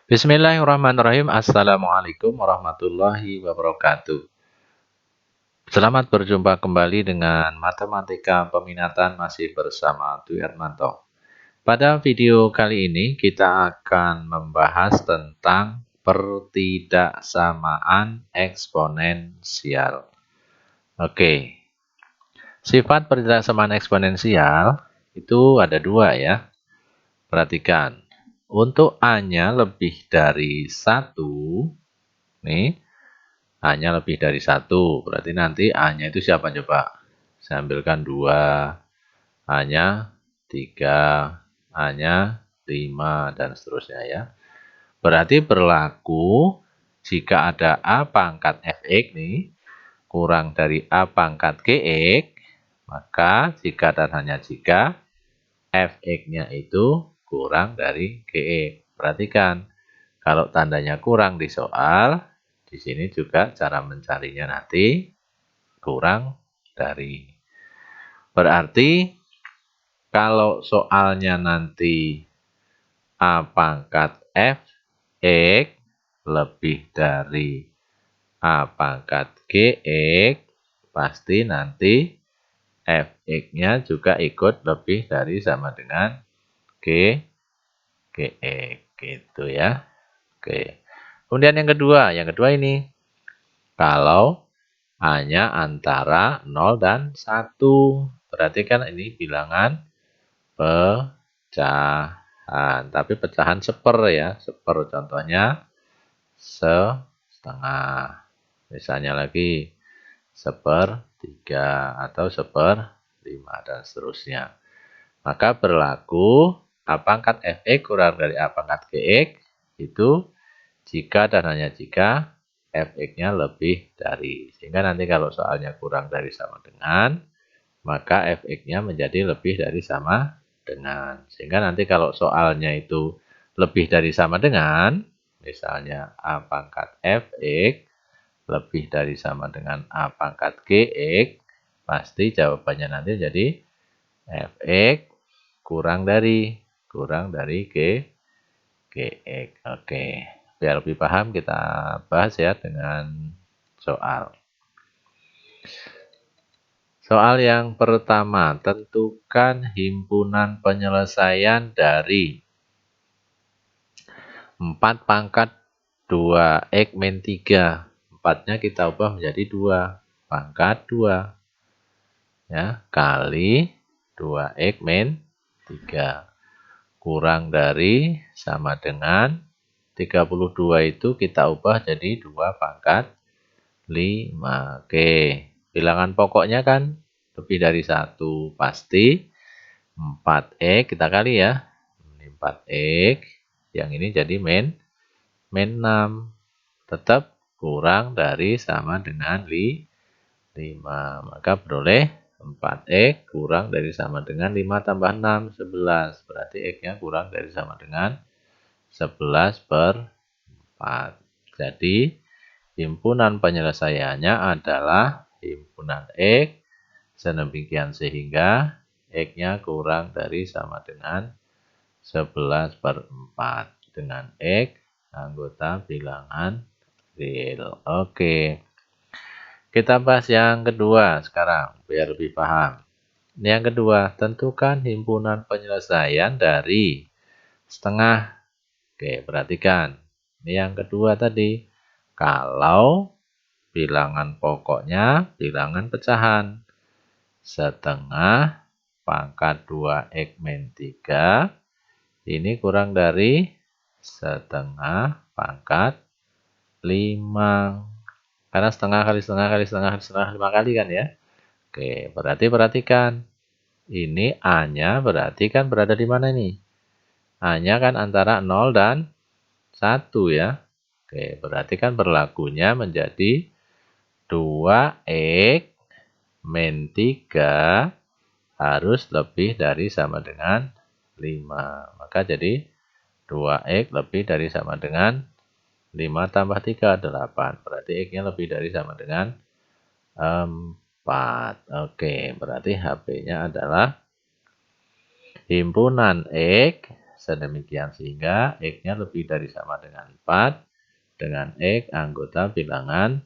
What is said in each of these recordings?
Bismillahirrahmanirrahim. Assalamualaikum warahmatullahi wabarakatuh. Selamat berjumpa kembali dengan Matematika Peminatan masih bersama Dwi Hermanto. Pada video kali ini kita akan membahas tentang pertidaksamaan eksponensial. Oke. Sifat pertidaksamaan eksponensial itu ada dua ya. Perhatikan. Untuk A-nya lebih dari 1, nih, A-nya lebih dari 1, berarti nanti A-nya itu siapa coba? Saya ambilkan 2, A-nya 3, A-nya 5, dan seterusnya ya. Berarti berlaku jika ada A pangkat Fx nih, kurang dari A pangkat Gx, maka jika dan hanya jika Fx-nya itu kurang dari Gx. Perhatikan, kalau tandanya kurang di soal, di sini juga cara mencarinya nanti kurang dari. Berarti kalau soalnya nanti A pangkat Fx lebih dari A pangkat Gx, pasti nanti Fx-nya juga ikut lebih dari sama dengan Gx, gitu ya. Oke. Kemudian yang kedua ini, kalau A-nya antara 0 dan 1. Berarti kan ini bilangan pecahan. Tapi pecahan seper ya. Seper contohnya setengah. Misalnya lagi 1/3 atau 1/5 dan seterusnya. Maka berlaku A pangkat Fx kurang dari A pangkat Gx itu jika dan hanya jika Fx-nya lebih dari. Sehingga nanti kalau soalnya kurang dari sama dengan, maka Fx-nya menjadi lebih dari sama dengan. Sehingga nanti kalau soalnya itu lebih dari sama dengan, misalnya A pangkat Fx lebih dari sama dengan A pangkat Gx, pasti jawabannya nanti jadi Fx kurang dari Gx. Oke. Biar lebih paham kita bahas ya dengan soal. Soal yang pertama, tentukan himpunan penyelesaian dari 4 pangkat 2x min 3. 4-nya kita ubah menjadi 2 pangkat 2. Ya, kali 2x min 3. Kurang dari sama dengan 32 itu kita ubah jadi 2 pangkat 5. Oke. Bilangan pokoknya kan lebih dari 1. Pasti 4x kita kali ya. Ini 4x. Yang ini jadi min 6. Tetap kurang dari sama dengan 5. Maka beroleh 4x kurang dari sama dengan 5 tambah 6, 11. Berarti x-nya kurang dari sama dengan 11/4. Jadi, himpunan penyelesaiannya adalah himpunan X sedemikian sehingga X-nya kurang dari sama dengan 11/4 dengan X anggota bilangan real. Oke. Kita bahas yang kedua sekarang biar lebih paham. Yang kedua, tentukan himpunan penyelesaian dari setengah. Oke, perhatikan. Ini yang kedua tadi. Kalau bilangan pokoknya bilangan pecahan. Setengah pangkat 2x min 3. Ini kurang dari setengah pangkat 5. Karena setengah kali setengah kali setengah kali setengah 5 kali kan ya. Oke, berarti perhatikan. Ini A-nya berarti kan berada di mana nih? A-nya kan antara 0 dan 1 ya. Oke, berarti kan berlakunya menjadi 2x min 3 harus lebih dari sama dengan 5. Maka jadi 2x lebih dari sama dengan 5 tambah 3, 8. Berarti x-nya lebih dari sama dengan 4. Oke, berarti HP-nya adalah himpunan X sedemikian sehingga X-nya lebih dari sama dengan 4 dengan X anggota bilangan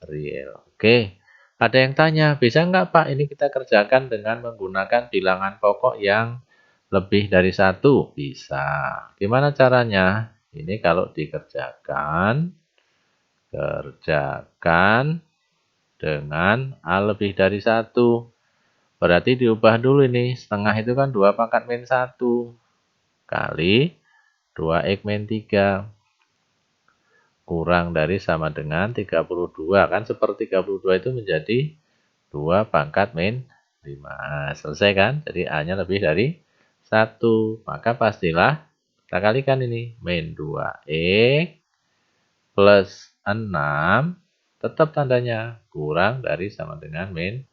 real. Oke, ada yang tanya, bisa nggak Pak ini kita kerjakan dengan menggunakan bilangan pokok yang lebih dari 1? Bisa. Gimana caranya? Ini kalau dikerjakan, kerjakan dengan A lebih dari 1. Berarti diubah dulu ini, setengah itu kan 2 pangkat min 1 kali 2x min 3 kurang dari sama dengan 32. Kan seper 32 itu menjadi 2 pangkat min 5. Nah, selesai kan? Jadi A-nya lebih dari 1. Maka pastilah kita kalikan ini. Min 2x plus 6 tetap tandanya kurang dari sama dengan min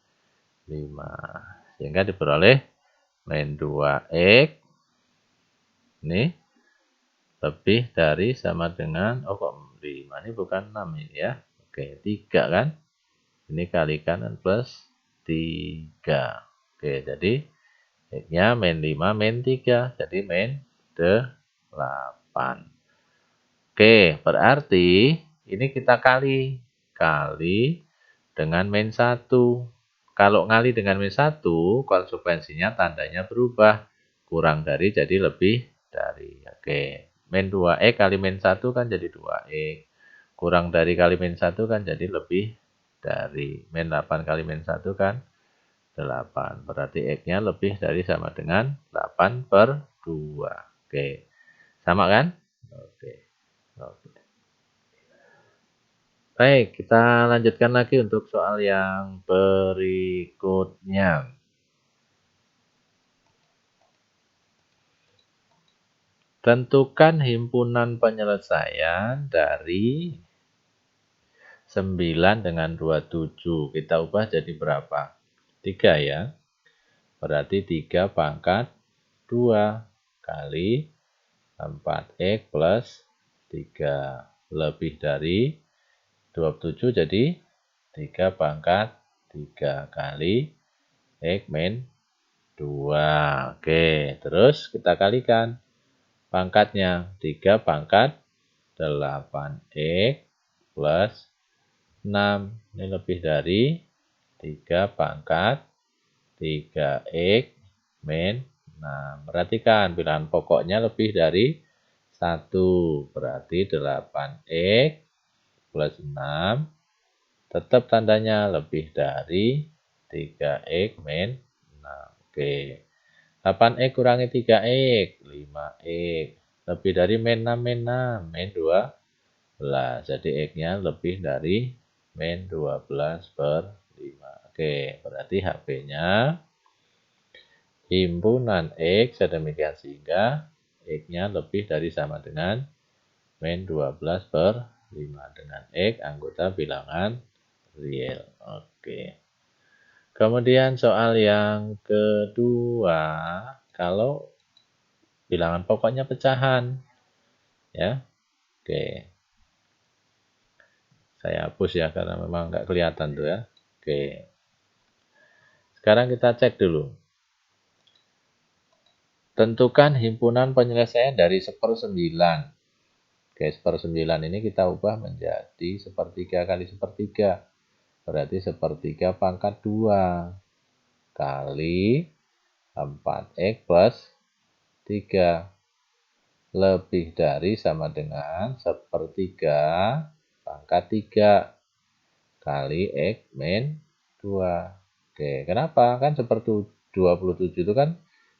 5. Sehingga diperoleh min 2x ini lebih dari sama dengan, oh kok 5 ini bukan 6 ini ya. Oke, 3 kan. Ini kalikan dan plus 3. Oke, jadi X-nya min 5 min 3. Jadi min 8. Oke, berarti ini kita kali dengan min 1. Kalau ngali dengan min 1, konsekuensinya tandanya berubah. Kurang dari jadi lebih dari. Oke, min 2x kali min 1 kan jadi 2x. Kurang dari kali min 1 kan jadi lebih dari. Min 8 kali min 1 kan 8. Berarti X-nya lebih dari sama dengan 8/2. Oke, sama kan? Oke. Oke. Baik, kita lanjutkan lagi untuk soal yang berikutnya. Tentukan himpunan penyelesaian dari 9 dengan 27. Kita ubah jadi berapa? 3 ya. Berarti 3 pangkat 2 kali 4x plus 3 lebih dari 27 jadi 3 pangkat 3 kali X min 2. Oke, terus kita kalikan pangkatnya 3 pangkat 8x plus 6. Ini lebih dari 3 pangkat 3x min 6. Perhatikan bilangan pokoknya lebih dari 1. Berarti 8x plus 6. Tetap tandanya lebih dari 3x min 6. Oke. 8x kurangi 3x. 5x. Lebih dari min 6 min 6. Min 12. Jadi X-nya lebih dari min 12/5. Oke. Berarti HB-nya himpunan X sedemikian sehingga X-nya lebih dari sama dengan min 12/5 dengan X anggota bilangan real. Oke. Kemudian soal yang kedua, kalau bilangan pokoknya pecahan. Ya. Oke. Saya hapus ya karena memang nggak kelihatan tuh ya. Oke. Sekarang kita cek dulu. Tentukan himpunan penyelesaian dari 1/9. Oke, 1/9 ini kita ubah menjadi 1/3 kali 1/3. Berarti 1/3 pangkat 2 kali 4x plus 3. Lebih dari sama dengan 1/3 pangkat 3 kali X min 2. Oke, kenapa? Kan 27 itu kan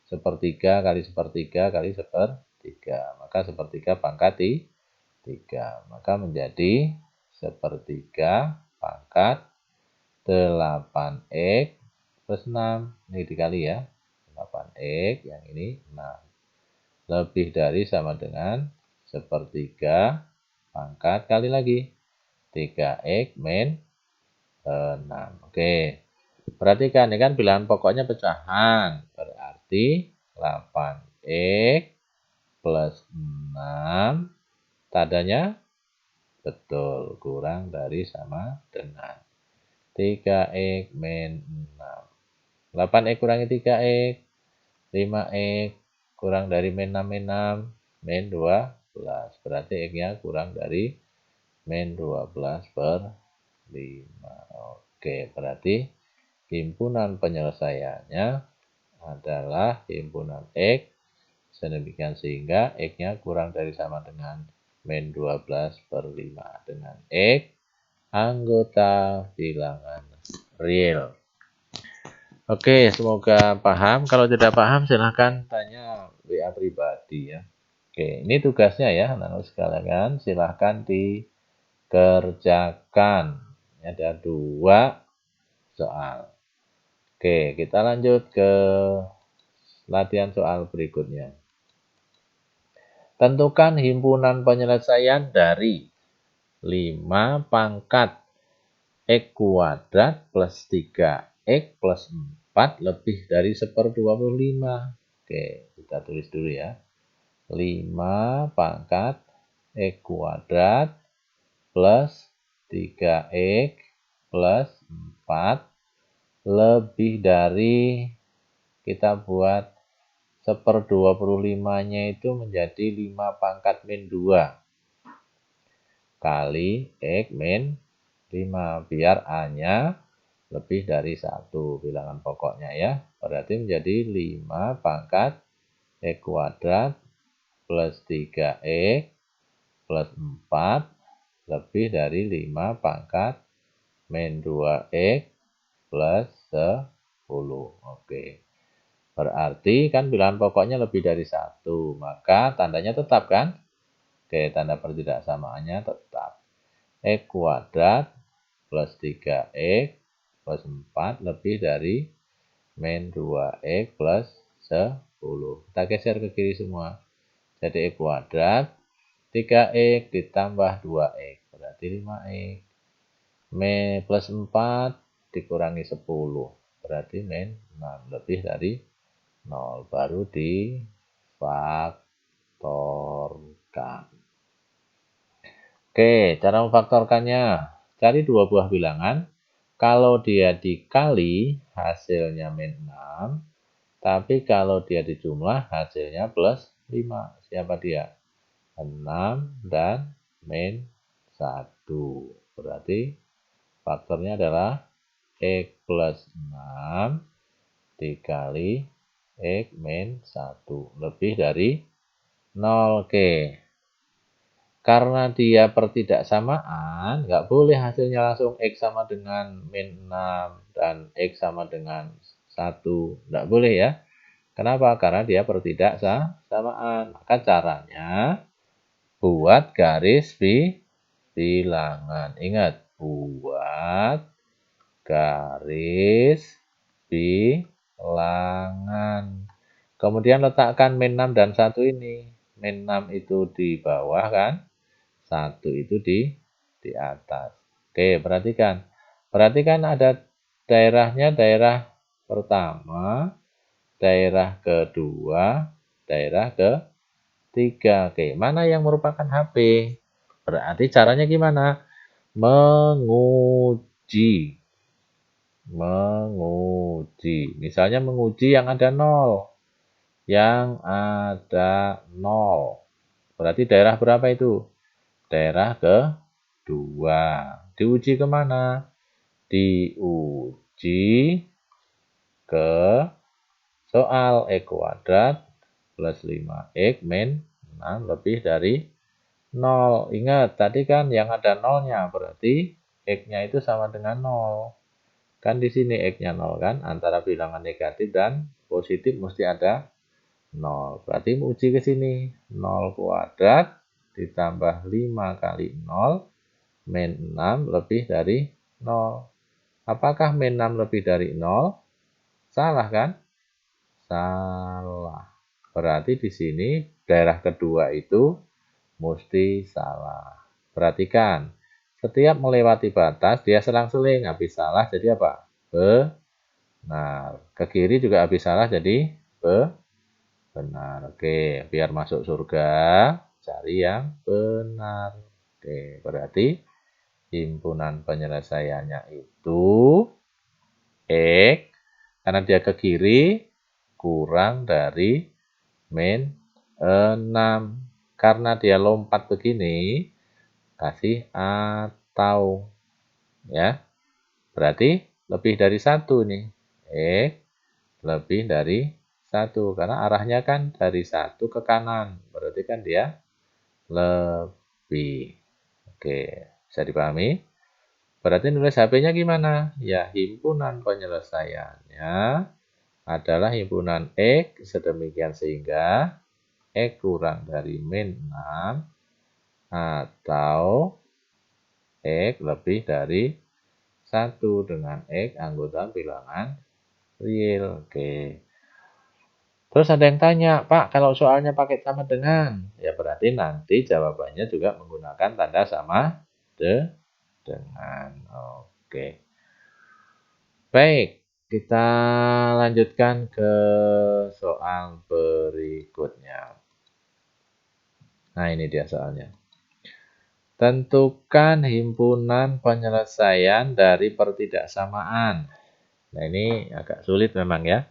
1/3 kali 1/3 kali 1/3. Maka 1/3 pangkat 3. Maka menjadi 1/3 pangkat 8x plus 6. Ini dikali ya. 8x, yang ini 6. Lebih dari sama dengan 1/3 pangkat kali lagi 3x min 6. Oke. Perhatikan, ini kan bilangan pokoknya pecahan. Berarti 8x plus 6 tandanya betul kurang dari sama dengan 3x min 6. 8x kurangi 3x, 5x kurang dari min 6, min 6, min 12. Berarti X-nya kurang dari min 12 per 5. Oke, berarti himpunan penyelesaiannya adalah himpunan X sedemikian sehingga X-nya kurang dari sama dengan min 12 per 5 dengan X anggota bilangan real. Oke, semoga paham. Kalau tidak paham silahkan tanya WA pribadi ya. Oke, ini tugasnya ya, anak-anak sekalian. Silahkan dikerjakan. Ada 2 soal. Oke, kita lanjut ke latihan soal berikutnya. Tentukan himpunan penyelesaian dari 5 pangkat X kuadrat plus 3X plus 4 lebih dari 1/25. Oke, kita tulis dulu ya. 5 pangkat X kuadrat plus 3X plus 4 lebih dari, kita buat 1/25-nya itu menjadi 5 pangkat min 2 kali X min 5, biar A-nya lebih dari 1 bilangan pokoknya ya. Berarti menjadi 5 pangkat X kuadrat plus 3X plus 4 lebih dari 5 pangkat min 2X plus 10. Oke. Berarti kan bilangan pokoknya lebih dari 1, maka tandanya tetap kan? Oke, tanda pertidaksamaannya tetap. X kuadrat plus 3X plus 4 lebih dari min 2X plus 10. Kita geser ke kiri semua. Jadi X kuadrat 3X ditambah 2X berarti 5X. Min plus 4 dikurangi 10 berarti min 6 lebih dari 0. Baru difaktorkan. Oke, cara memfaktorkannya. Cari 2 buah bilangan. Kalau dia dikali, hasilnya min 6. Tapi kalau dia dijumlah, hasilnya plus 5. Siapa dia? 6 dan min 1. Berarti faktornya adalah X plus 6 dikali X min 1. Lebih dari 0. Oke. Karena dia pertidaksamaan, nggak boleh hasilnya langsung X sama dengan min 6 dan X sama dengan 1. Nggak boleh ya. Kenapa? Karena dia pertidaksamaan. Maka caranya buat garis bilangan. Ingat, buat garis bilangan. Kemudian letakkan min 6 dan 1 ini. Min 6 itu di bawah kan? 1 itu di atas. Oke, perhatikan. Perhatikan ada daerahnya, daerah pertama, daerah kedua, daerah ketiga. Oke, mana yang merupakan HP? Berarti caranya gimana? Menguji. Misalnya menguji yang ada 0. Yang ada 0. Berarti daerah berapa itu? Daerah kedua. Diuji kemana? Diuji ke soal X kuadrat plus 5X min 6 lebih dari 0. Ingat, tadi kan yang ada 0-nya, berarti X-nya itu sama dengan 0. Kan di sini X-nya 0 kan, antara bilangan negatif dan positif mesti ada 0. Berarti uji ke sini, 0 kuadrat ditambah 5 kali 0, min 6 lebih dari 0. Apakah min 6 lebih dari 0? Salah kan? Salah. Berarti di sini daerah kedua itu mesti salah. Perhatikan, setiap melewati batas dia selang-seling. Habis salah jadi apa? Benar. Ke kiri juga habis salah jadi benar. Oke, biar masuk surga, cari yang benar. Oke, berarti himpunan penyelesaiannya itu X, karena dia ke kiri, kurang dari min 6. Karena dia lompat begini, kasih atau. Ya, berarti lebih dari 1 nih. X lebih dari 1. Karena arahnya kan dari 1 ke kanan. Berarti kan dia lebih. Oke, bisa dipahami? Berarti nulis HP-nya gimana? Ya, himpunan penyelesaiannya adalah himpunan X sedemikian sehingga X kurang dari min 6 atau X lebih dari 1 dengan X anggota bilangan real. Oke. Terus ada yang tanya, Pak, kalau soalnya pakai sama dengan, ya berarti nanti jawabannya juga menggunakan tanda sama dengan. Oke. Baik, kita lanjutkan ke soal berikutnya. Nah, ini dia soalnya. Tentukan himpunan penyelesaian dari pertidaksamaan. Nah, ini agak sulit memang ya.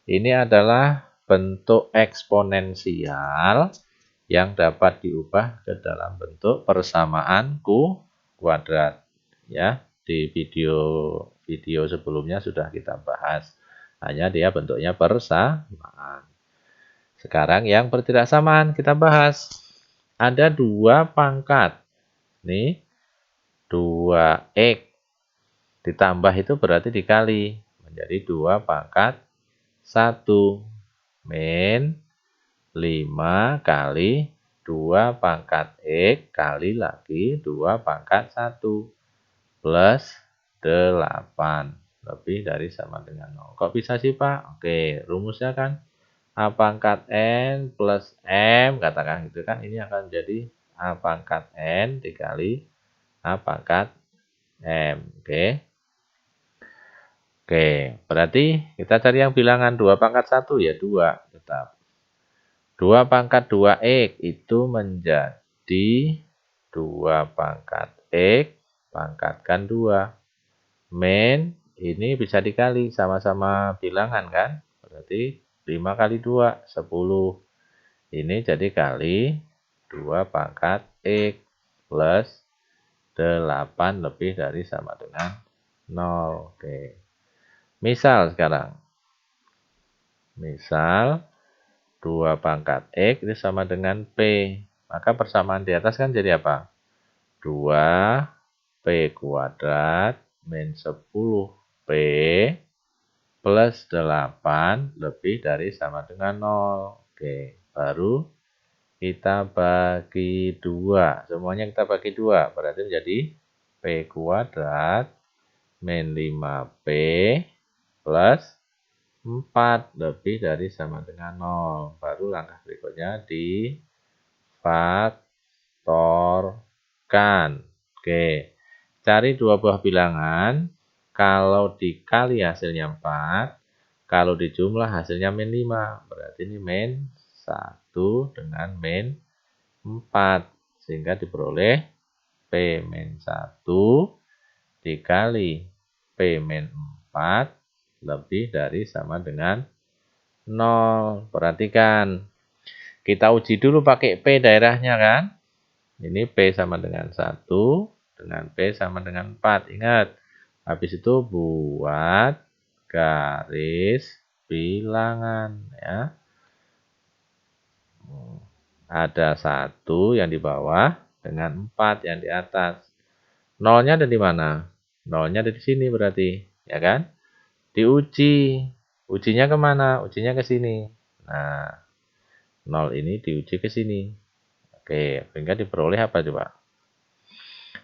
Ini adalah bentuk eksponensial yang dapat diubah ke dalam bentuk persamaan kuadrat. Ya, di video sebelumnya sudah kita bahas. Hanya dia bentuknya persamaan. Sekarang yang pertidaksamaan kita bahas. Ada 2 pangkat. Nih, 2x ditambah itu berarti dikali. Menjadi 2 pangkat 1 min 5 kali 2 pangkat x kali lagi 2 pangkat 1 plus 8 lebih dari sama dengan 0. Kok bisa sih Pak? Oke, rumusnya kan A pangkat N plus M, katakan gitu kan. Ini akan jadi A pangkat N dikali A pangkat M. Oke. Oke, berarti kita cari yang bilangan 2 pangkat 1 ya 2 tetap. 2 pangkat 2x itu menjadi 2 pangkat x pangkatkan 2. Min ini bisa dikali sama-sama bilangan kan. Berarti 5 kali 2, 10. Ini jadi kali 2 pangkat x plus 8 lebih dari sama dengan 0. Oke. Misal sekarang. Misal 2 pangkat x itu sama dengan P. Maka persamaan di atas kan jadi apa? 2 P kuadrat min 10P plus 8 lebih dari sama dengan 0. Oke, baru kita bagi 2. Semuanya kita bagi 2. Berarti menjadi P kuadrat min 5P plus 4 lebih dari sama dengan 0. Baru langkah berikutnya difaktorkan. Oke, cari 2 buah bilangan. Kalau dikali hasilnya 4. Kalau dijumlah hasilnya min 5. Berarti ini min 1 dengan min 4. Sehingga diperoleh P min 1 dikali P min 4 lebih dari sama dengan 0. Perhatikan. Kita uji dulu pakai P daerahnya kan. Ini P sama dengan 1. Dengan P sama dengan 4. Ingat. Habis itu buat garis bilangan. Ya. Ada 1 yang di bawah dengan 4 yang di atas. Nolnya ada di mana? Nolnya ada di sini berarti. Ya kan? Diuji. Ujinya kemana? Ujinya ke sini. Nah, 0 ini diuji ke sini. Oke, sehingga diperoleh apa coba?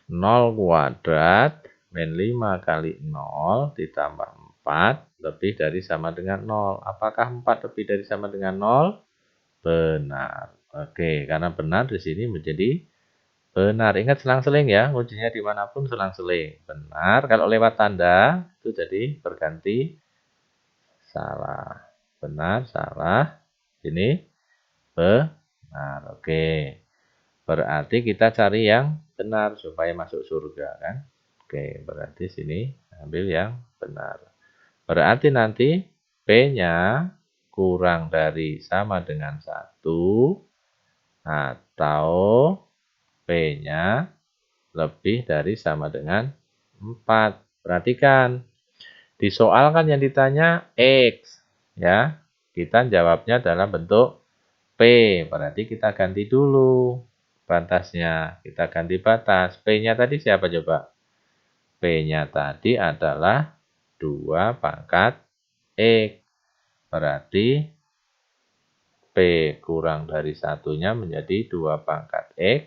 0 kuadrat min 5 kali 0 ditambah 4 lebih dari sama dengan 0. Apakah 4 lebih dari sama dengan 0? Benar. Oke, karena benar di sini menjadi benar. Ingat selang-seling ya, ujinya dimanapun selang-seling. Benar, kalau lewat tanda itu jadi berganti salah. Benar, salah. Ini benar. Oke. Berarti kita cari yang benar supaya masuk surga kan. Oke, berarti sini ambil yang benar. Berarti nanti P-nya kurang dari sama dengan 1 atau P-nya lebih dari sama dengan 4. Perhatikan, di soal kan yang ditanya X, ya. Kita jawabnya dalam bentuk P, berarti kita ganti dulu batasnya. Kita ganti batas. P-nya tadi siapa coba? P-nya tadi adalah 2 pangkat X. Berarti P kurang dari 1-nya menjadi 2 pangkat X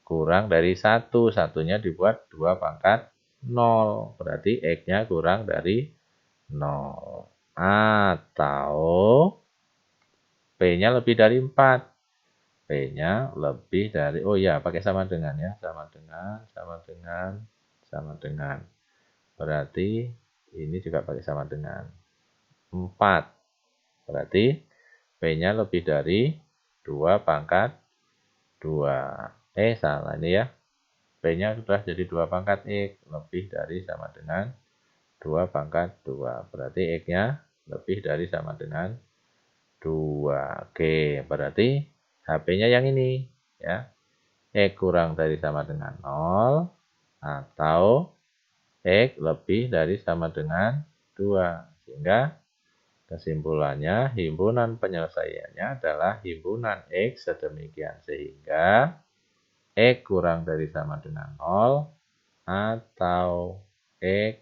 kurang dari 1. Satunya dibuat 2 pangkat 0. Berarti X-nya kurang dari 0. Atau P-nya lebih dari 4. P-nya lebih dari, oh ya, pakai sama dengan ya. Sama dengan, sama dengan, sama dengan. Berarti ini juga pakai sama dengan 4. Berarti P-nya lebih dari 2 pangkat 2. Salah ini ya. P-nya sudah jadi 2 pangkat X. Lebih dari sama dengan 2 pangkat 2. Berarti X-nya lebih dari sama dengan 2. Oke, berarti HP-nya yang ini. Ya. X kurang dari sama dengan 0. Atau X lebih dari sama dengan 2. Sehingga kesimpulannya, himpunan penyelesaiannya adalah himpunan X sedemikian sehingga X kurang dari sama dengan 0 atau X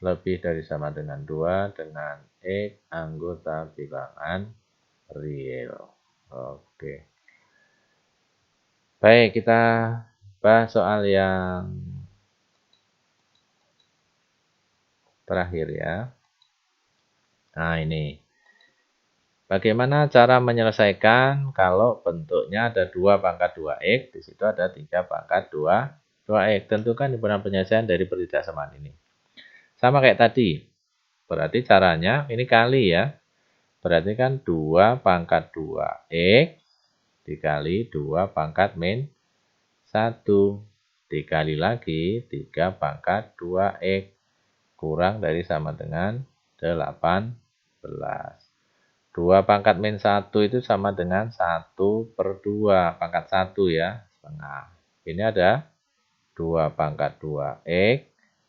lebih dari sama dengan 2 dengan X anggota bilangan real. Oke. Baik, kita bahas soal yang terakhir ya. Nah, ini. Bagaimana cara menyelesaikan kalau bentuknya ada 2 pangkat 2X, di situ ada 3 pangkat 2X. Tentukan himpunan penyelesaian dari pertidaksamaan ini. Sama kayak tadi. Berarti caranya ini kali ya. Berarti kan 2 pangkat 2X dikali 2 pangkat min 1. Dikali lagi 3 pangkat 2X. Kurang dari sama dengan 18. 2 pangkat min 1 itu sama dengan 1/2. Pangkat 1 ya. Setengah. Ini ada 2 pangkat 2X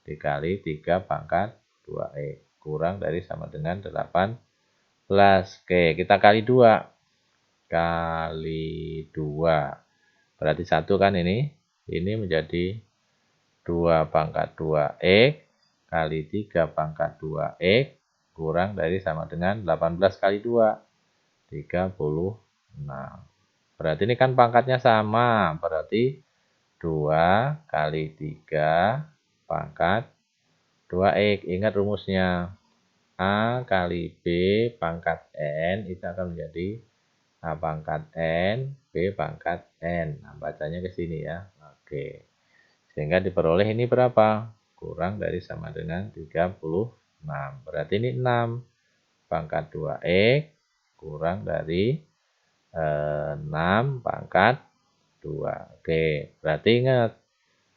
dikali 3 pangkat 2X. Kurang dari sama dengan 18. Oke, kita kali 2. Kali 2. Berarti 1 kan ini. Ini menjadi 2 pangkat 2X kali 3 pangkat 2X. Kurang dari sama dengan 18 kali 2. 36. Berarti ini kan pangkatnya sama. Berarti 2 kali 3 pangkat 2X. Ingat rumusnya. A kali B pangkat N itu akan menjadi A pangkat N, B pangkat N. Nah, bacanya ke sini ya. Oke. Sehingga diperoleh ini berapa? Kurang dari sama dengan 36. Berarti ini 6 pangkat 2X kurang dari 6 pangkat 2. Oke, berarti ingat.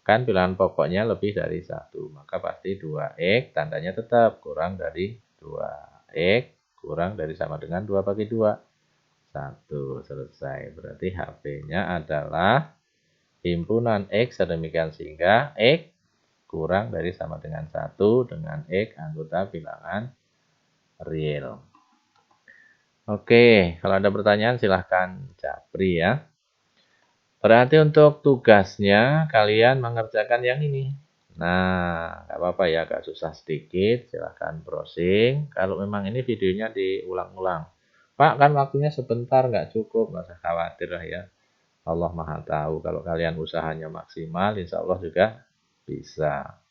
Kan pilihan pokoknya lebih dari 1. Maka pasti 2X tandanya tetap kurang dari 2X kurang dari sama dengan 2 bagi 2. 1. Selesai. Berarti HP-nya adalah himpunan X sedemikian sehingga X kurang dari sama dengan 1 dengan X anggota bilangan real. Oke, kalau ada pertanyaan silahkan japri ya. Berarti untuk tugasnya kalian mengerjakan yang ini. Nah, nggak apa-apa ya, agak susah sedikit, silahkan browsing. Kalau memang ini videonya diulang-ulang. Pak, kan waktunya sebentar, nggak cukup, nggak usah khawatir lah ya. Allah Maha Tahu. Kalau kalian usahanya maksimal, insya Allah juga bisa.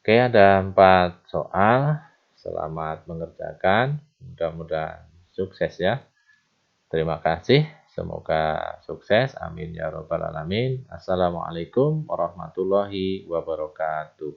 Oke, ada 4 soal. Selamat mengerjakan. Mudah-mudahan sukses ya. Terima kasih. Semoga sukses. Amin ya robbal alamin. Assalamualaikum warahmatullahi wabarakatuh.